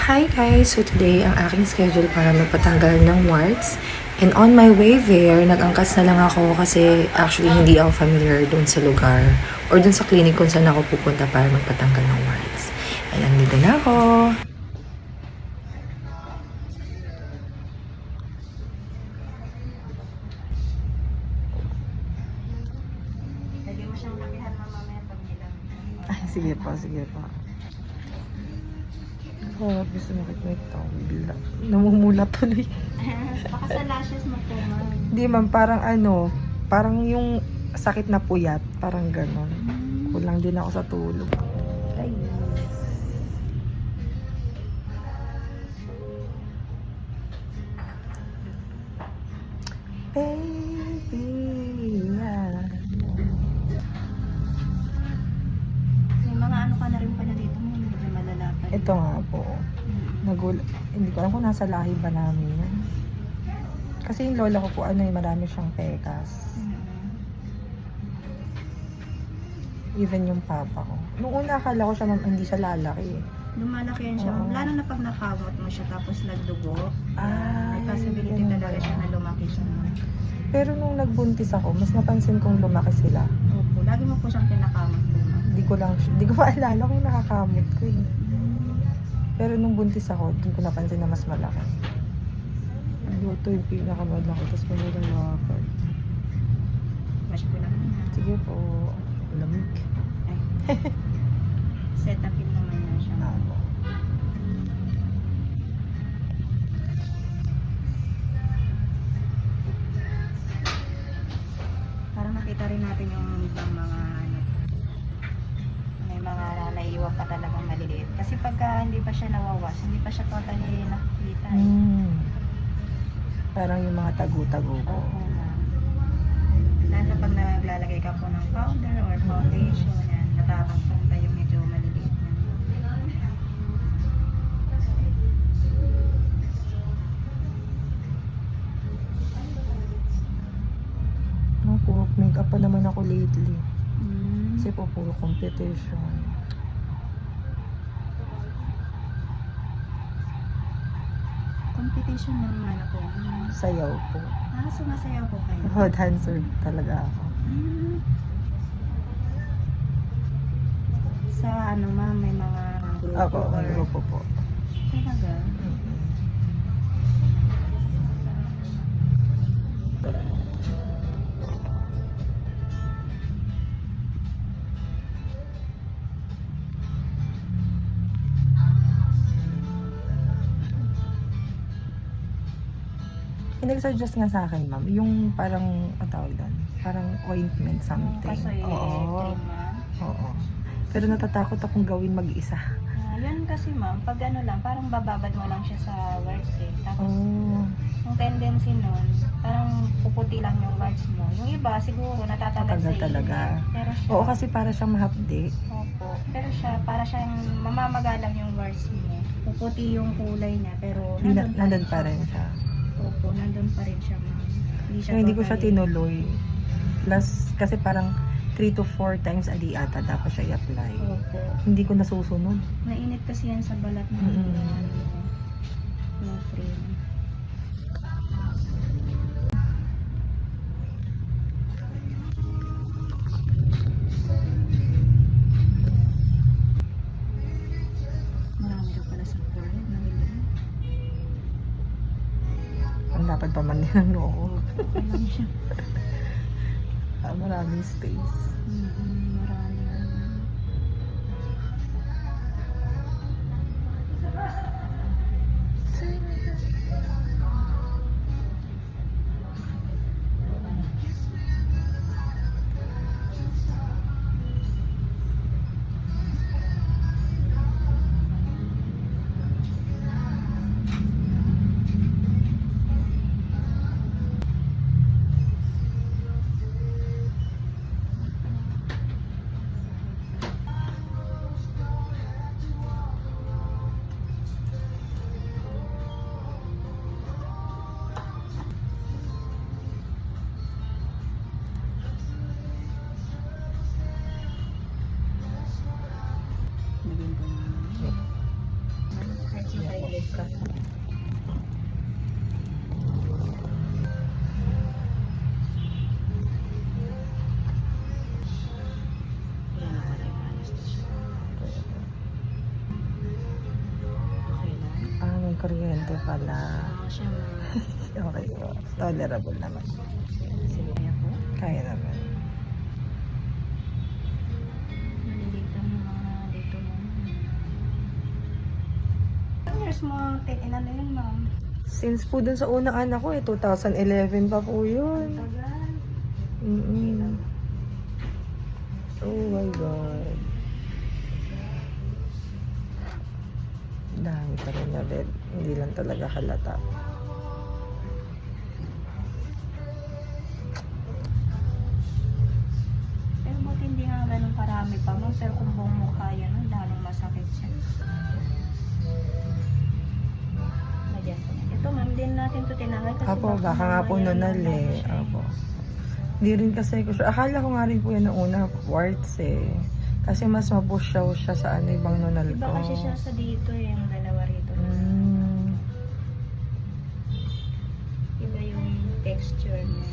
Hi guys! So today, ang aking schedule para magpatanggal ng warts. And on my way there, nag-angkas na lang ako kasi actually hindi ako familiar dun sa lugar or dun sa clinic kung saan ako pupunta para magpatanggal ng warts. And andito na ako! Lagi mo siyang lakihan mamaya pag nilang. Ay, sige po, sige po. Oh, gusto mo may tawag. Namumula tuloy. Baka sa lashes mo po, ma'am. Hindi ma'am, parang yung sakit na puyat, parang ganon. Kulang din ako sa tulog. Ay. Baby, yeah. May mga ano ka na rin pala dito, ma'am. Hindi na malalapan. Ito nga po. Hindi ko alam kung nasa lahi ba namin yan. Kasi yung lola ko po, marami siyang pekas. Even yung papa ko. Nung una akala ko siya, hindi siya lalaki eh. Lumalaki yan siya. Oo. Lalo na pag nakamot mo siya tapos nagdugo. Ah, May possibility ganun talaga ba? siya na lumaki siya. Pero nung nagbuntis ako, mas napansin kong lumaki sila. Opo. Lagi mo po siyang kinakamot po, ma'am. Hindi ko maalala kung nakakamot ko eh. Pero nung buntis ako, dun ko napansin na mas malaki. Ito yung pinakamalaki, tapos mamulang lakad. Mash ko lang na. Sige po, lamig. Ay. Set upin naman na siya. Ako. Para makita rin natin yung ibang mga ano. May mga naiiwan pa talagang maliliit. Kasi pagka hindi pa siya nawawas, hindi pa siya totally nakikita. Parang yung mga tagu-tago ko. Oo, ma'am. Lalo na pag naglalagay ka po ng powder or foundation, yan, natatangkang pa yung medyo maliliit na. Puro make-up pa naman ako lately. Mm. Kasi po puro competition. Competition naman ako. Sayaw po. Sumasayaw po kayo. Oh, dancer talaga ako. Mm. Sa ano ma'am, may mga grupo Ako, or... grupo po. Talaga? Nag-suggest nga sa akin, ma'am, yung parang, ang tawag doon, parang ointment something. Kasi Oo. cream ma'am. Oo. Pero natatakot akong gawin mag-isa. Yun kasi ma'am, pag ano lang, parang bababad mo lang siya sa words eh. Tapos, Oh. yung tendency nun, parang puputi lang yung words mo. Yung iba, siguro, natatagal sa Matagal talaga. init. Pero siya, Oo, kasi para siyang mahapdi. opo. Pero siya, para siyang mamamagalang yung words mo. Puputi yung kulay niya, pero Nandun pa rin siya. Opo, nandun pa rin siya ma'am. So, hindi ko siya tinuloy. Plus, kasi parang 3 to 4 times a day ata dapat siya i-apply. Opo. Hindi ko nasusunod. Mainit kasi yan sa balat mo. Yung cream. Marami ka pala sa forehead na nilagay. Ang dapat pa man din ang noo. Okay lang siya. Maraming space. Marami. Nakailid ka. Yan ako na yung anesthesia. Okay lang. Ah, may kuryente pala. Oo siya ma'am. Okay po. Tolerable naman. Sige niya po. Kaya naman. Nalilitan mo mga dito mo. Ilang years mo, inano yun ma'am? Since po dun sa unang anak ko 2011 pa po yun. Tagal. Oh my God. Dami pa rin na bed. Hindi lang talaga halata. Pero buti hindi nga ganun karami pa ma'am. Pero kung buong mukha yan, lalong masakit siya. Lagyan ko na. Ito ma'am, din natin to tinangay kasi Apo, baka nga po mamaya nunal ano eh. siya. Apo. Hindi rin kasi ko sure. Akala ko nga rin po yan ng una, warts eh. Kasi mas mapusyaw siya sa ano ibang nunal ko. Iba kasi siya sa dito eh, yung dalawa rito. Mm. Iba yung texture niya.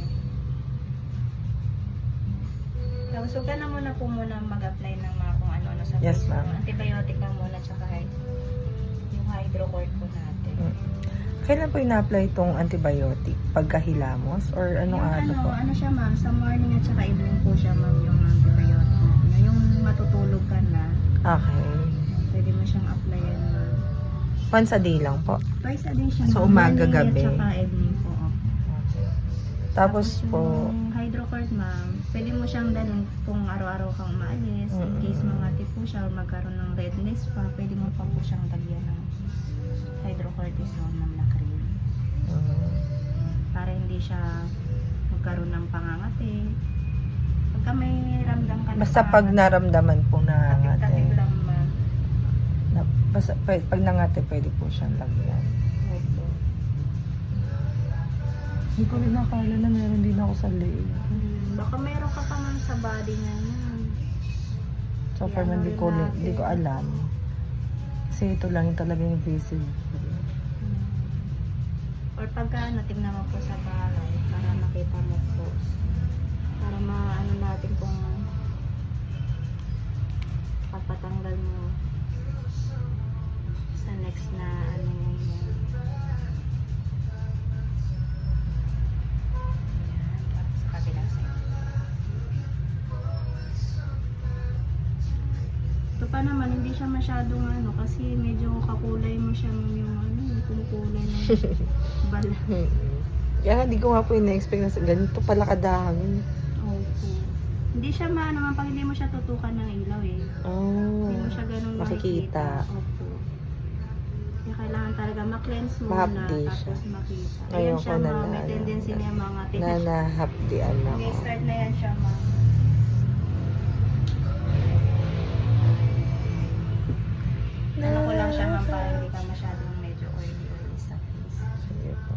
Tapos huwag ka na muna po muna mag-apply ng mga kung ano-ano sa Yes, face mo. ma'am. Antibiotic lang muna tsaka yung hydrocort po natin. Kailan po ina-apply itong antibiotic? Pagkahilamos? Or anong Yung araw po? ano siya ma'am, sa morning at saka evening po siya ma'am yung antibiotic. Yung matutulog ka na, Okay. pwede mo siyang applyan ma'am. Once a day lang po. Twice a day siya So, ma'am. umaga, Morning gabi. At saka evening po. Tapos po, yung hydrocort ma'am, pwede mo siyang dalhin kung araw-araw kang umaalis. In case mga tipo siya or magkaroon ng redness pa, pwede mo pa po siyang lagyan ng hydrocortisone ma'am na cream. Para hindi siya magkaroon ng pangangati. Pagka may ramdam ka na basta pag naramdaman po na tapik-tapik ngate, lang ma'am. basta pag nangate, pwede po siyang lagyan. Opo. Hindi ko rin nakala na meron din ako sa leg. Baka meron ka pa man sa body niya yan. So far, hindi ko alam. Kasi ito lang yung talagang invasive. Or pagka natingnan mo po sa bahay, para makita mo po. Para maano natin kung papatanggal mo sa next na ano yun. Yan, para sa kabilang side. Ito pa naman, hindi siya masyadong ano, kasi medyo kakulay mo siya yung ano, yung kumukulay ng bala. Kaya nga, di ko nga po ina-expect na ganito pala kadami. Opo. Hindi siya maano man pag hindi mo siya tutukan ng ilaw eh. Oh, Hindi mo siya ganun makikita. Opo. Kaya kailangan talaga ma-cleanse muna Ma-hapdi tapos siya. makita. Ayoko Ayan siya na ma'am, may na- tendency niya mga Na nahapdian ako. Okay, start na yan siya ma'am. Ano ko lang siya ma'am para hindi ka masyadong medyo oily sa face. Sige po.